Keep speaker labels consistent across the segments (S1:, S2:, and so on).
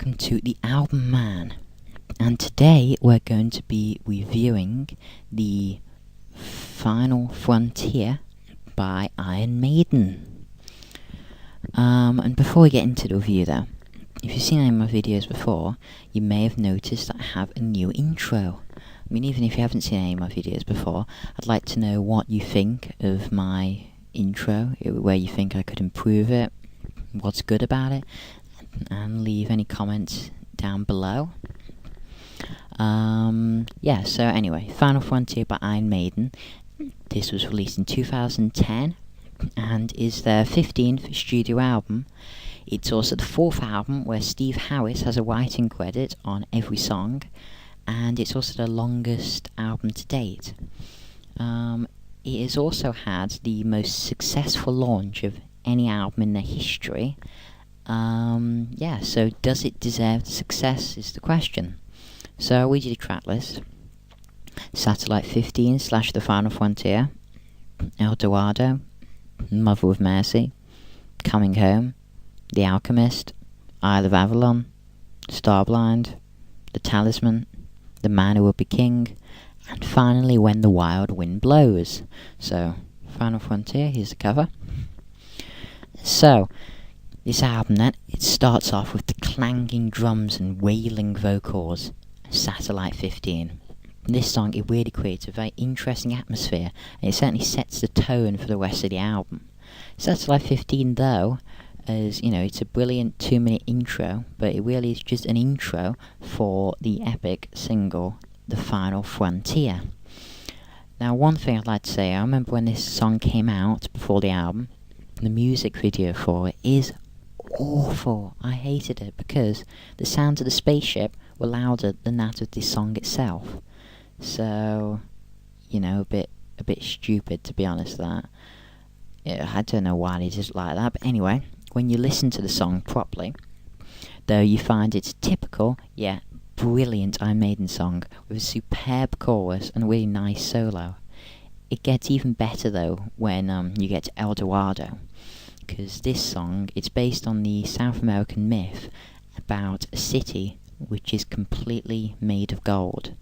S1: welcome to the Album Man, and today we're going to be reviewing the Final Frontier by Iron Maiden. And before we get into the review though, if you've seen any of my videos before, you may have noticed that I have a new intro. I mean, even if you haven't seen any of my videos before, I'd like to know what you think of my intro, where you think I could improve it, what's good about it, and leave any comments down below. So anyway, Final Frontier by Iron Maiden. This was released in 2010 and is their 15th studio album. It's also the 4th album where Steve Harris has a writing credit on every song, and it's also the longest album to date. It has also had the most successful launch of any album in their history. So does it deserve the success is the question. So I'll read you the track list. Satellite 15 / The Final Frontier, El Dorado, Mother of Mercy, Coming Home, The Alchemist, Isle of Avalon, Starblind, The Talisman, The Man Who Will Be King, and finally When the Wild Wind Blows. So, Final Frontier, here's the cover. So, this album then, it starts off with the clanging drums and wailing vocals, Satellite 15. This song, it really creates a very interesting atmosphere, and it certainly sets the tone for the rest of the album. Satellite 15 though, as you know, it's a brilliant 2-minute intro, but it really is just an intro for the epic single, The Final Frontier. Now, one thing I'd like to say, I remember when this song came out before the album, the music video for it is awful. I hated it because the sounds of the spaceship were louder than that of the song itself. So, you know, a bit stupid, to be honest. I don't know why they just like that, but anyway, when you listen to the song properly, though, you find it's typical yet brilliant Iron Maiden song with a superb chorus and a really nice solo. It gets even better though when you get to El Dorado, because this song, it's based on the South American myth about a city which is completely made of gold.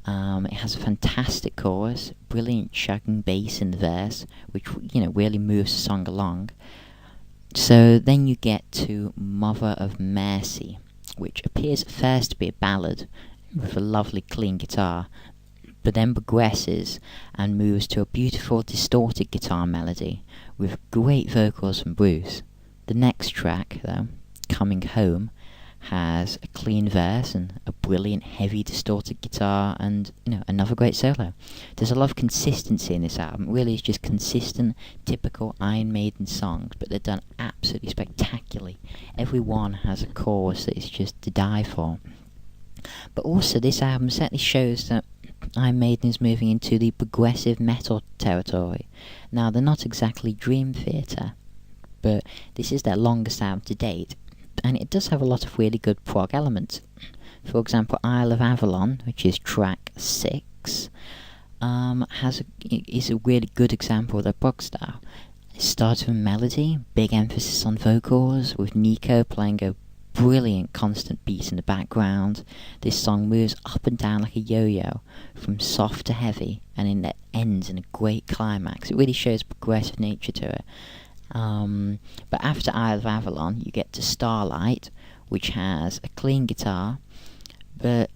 S1: It has a fantastic chorus, brilliant chugging bass in the verse, which, you know, really moves the song along. So then you get to Mother of Mercy, which appears at first to be a ballad with a lovely clean guitar, but then progresses and moves to a beautiful distorted guitar melody with great vocals from Bruce. The next track, though, Coming Home, has a clean verse and a brilliant heavy distorted guitar and, you know, another great solo. There's a lot of consistency in this album. It really is just consistent, typical Iron Maiden songs, but they're done absolutely spectacularly. Every one has a chorus that is just to die for. But also this album certainly shows that Iron Maiden is moving into the progressive metal territory. Now, they're not exactly Dream Theater, but this is their longest album to date, and it does have a lot of really good prog elements. For example, Isle of Avalon, which is track 6, is a really good example of their prog style. It starts with melody, big emphasis on vocals, with Nico playing a brilliant constant beat in the background. This song moves up and down like a yo-yo, from soft to heavy, and it ends in a great climax. It really shows progressive nature to it. But after Isle of Avalon, you get to Starlight, which has a clean guitar, but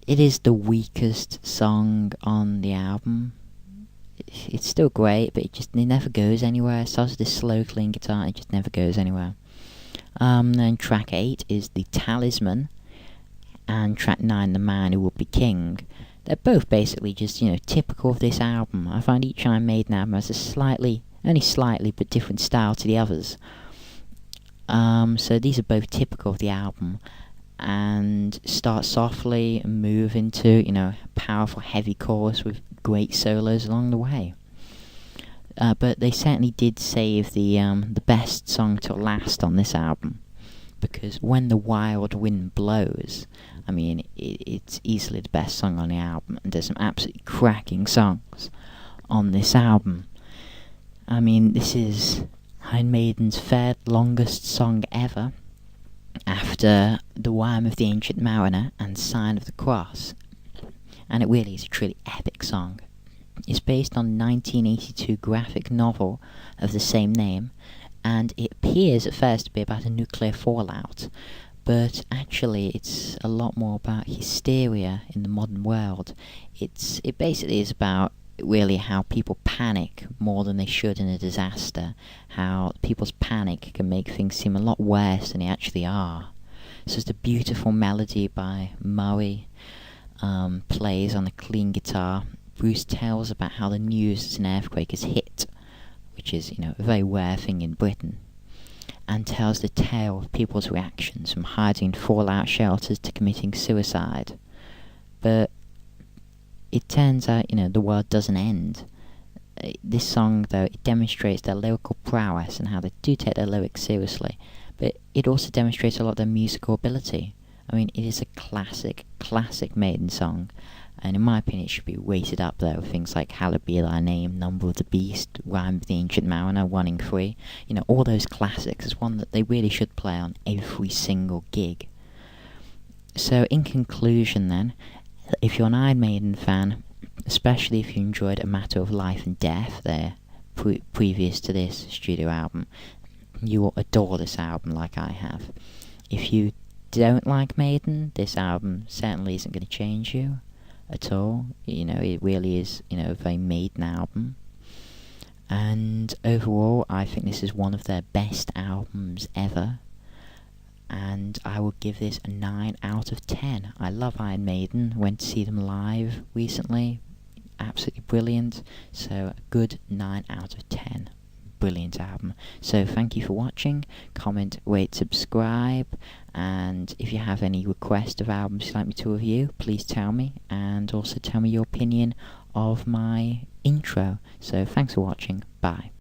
S1: it is the weakest song on the album. It's still great, but it never goes anywhere. It starts with this slow, clean guitar, and it just never goes anywhere. Then track 8 is The Talisman, and track 9, The Man Who Will Be King. They're both basically just, you know, typical of this album. I find each Iron Maiden album has a only slightly, but different style to the others. So these are both typical of the album, and start softly and move into, you know, a powerful heavy chorus with great solos along the way. But they certainly did save the best song to last on this album, because When the Wild Wind Blows, I mean, it's easily the best song on the album, and there's some absolutely cracking songs on this album. I mean, this is Iron Maiden's third longest song ever, after The Worm of the Ancient Mariner and Sign of the Cross, and it really is a truly epic song. It's based on the 1982 graphic novel of the same name, and it appears at first to be about a nuclear fallout, but actually it's a lot more about hysteria in the modern world. It basically is about really how people panic more than they should in a disaster, how people's panic can make things seem a lot worse than they actually are. So it's a beautiful melody by Murray, plays on a clean guitar. Bruce tells about how the news that an earthquake has hit, which is, a very rare thing in Britain, and tells the tale of people's reactions from hiding in fallout shelters to committing suicide. But it turns out, the world doesn't end. This song, though, it demonstrates their lyrical prowess and how they do take their lyrics seriously, but it also demonstrates a lot of their musical ability. I mean, it is a classic Maiden song, and in my opinion it should be weighted up there with things like Hallowed Be Thy Name, Number of the Beast, Rhyme of the Ancient Mariner, Running Free. All those classics is one that they really should play on every single gig. So in conclusion then, if you're an Iron Maiden fan, especially if you enjoyed A Matter of Life and Death, their previous to this studio album, you will adore this album like I have. If you don't like Maiden, this album certainly isn't going to change you at all. It really is, a very Maiden album. And overall, I think this is one of their best albums ever. And I would give this a 9 out of 10. I love Iron Maiden. Went to see them live recently. Absolutely brilliant. So a good 9 out of 10. Brilliant album. So thank you for watching. Comment, rate, subscribe. And if you have any requests of albums you'd like me to review, please tell me. And also tell me your opinion of my intro. So thanks for watching. Bye.